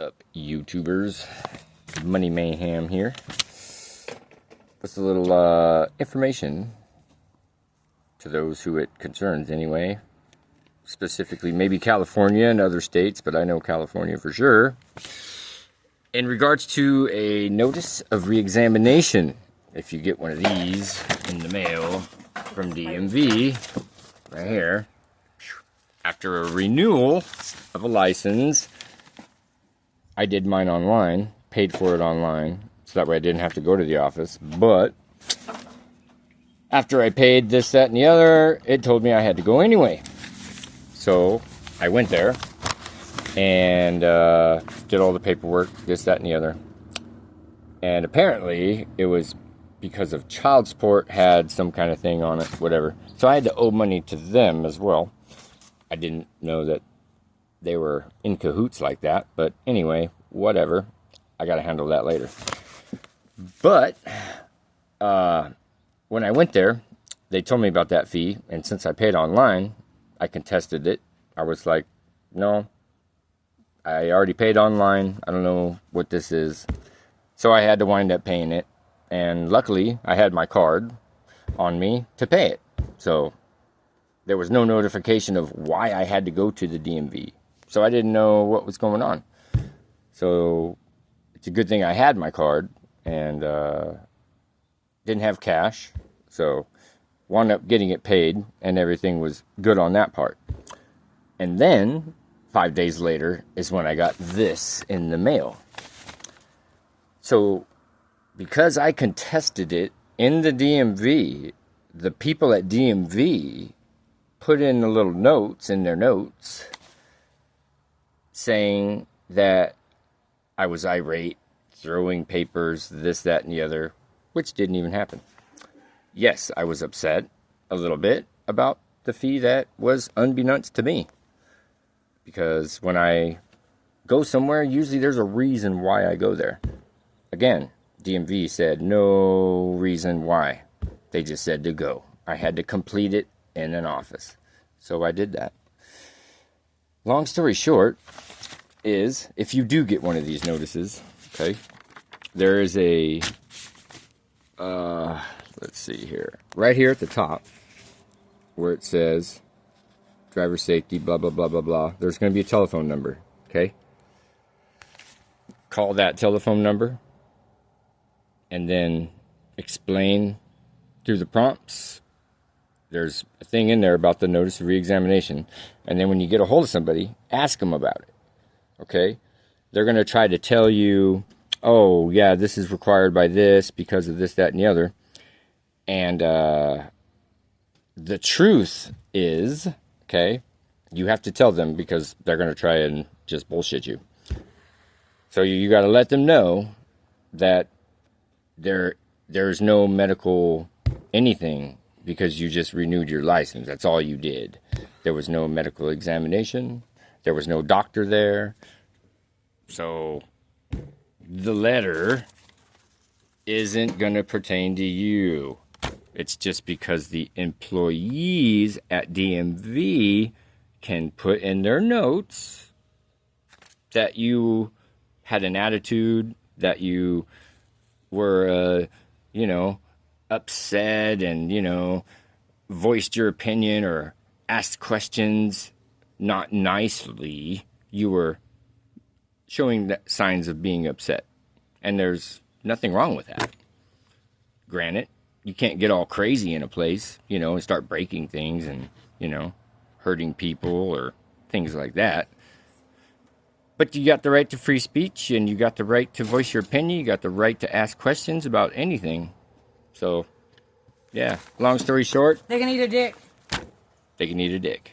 Up, YouTubers? Money Mayhem here. Just a little information to those who it concerns anyway. Specifically maybe California and other states, but I know California for sure. In regards to a notice of reexamination, if you get one of these in the mail from DMV, right here, after a renewal of a license, I did mine online, paid for it online, so that way I didn't have to go to the office. But after I paid this, that, and the other, it told me I had to go anyway. So I went there and did all the paperwork, this, that, and the other. And apparently it was because of child support had some kind of thing on it, whatever. So I had to owe money to them as well. I didn't know that they were in cahoots like that, but anyway, whatever. I got to handle that later. But when I went there, they told me about that fee, and since I paid online, I contested it. I was like, no, I already paid online. I don't know what this is. So I had to wind up paying it, and luckily, I had my card on me to pay it. So there was no notification of why I had to go to the DMV. So I didn't know what was going on. So it's a good thing I had my card and didn't have cash. So wound up getting it paid and everything was good on that part. And then 5 days later is when I got this in the mail. So because I contested it in the DMV, the people at DMV put in the little notes in their notes saying that I was irate, throwing papers, this, that, and the other, which didn't even happen. Yes, I was upset a little bit about the fee that was unbeknownst to me. Because when I go somewhere, usually there's a reason why I go there. Again, DMV said no reason why. They just said to go. I had to complete it in an office. So I did that. Long story short is, if you do get one of these notices, okay, there is a, let's see here, right here at the top, where it says, driver safety, blah, blah, blah, blah, blah, there's going to be a telephone number, okay? Call that telephone number, and then explain through the prompts. There's a thing in there about the notice of reexamination. And then when you get a hold of somebody, ask them about it. Okay? They're going to try to tell you, oh, yeah, this is required by this because of this, that, and the other. And the truth is, okay, you have to tell them because they're going to try and just bullshit you. So you got to let them know that there's no medical anything because you just renewed your license. That's all you did. There was no medical examination. There was no doctor there. So the letter isn't going to pertain to you. It's just because the employees at DMV can put in their notes that you had an attitude, that you were, upset and, voiced your opinion or asked questions not nicely. You were showing signs of being upset. And there's nothing wrong with that. Granted, you can't get all crazy in a place, and start breaking things and, hurting people or things like that. But you got the right to free speech, and you got the right to voice your opinion. You got the right to ask questions about anything. So, yeah, long story short, they can eat a dick. They can eat a dick.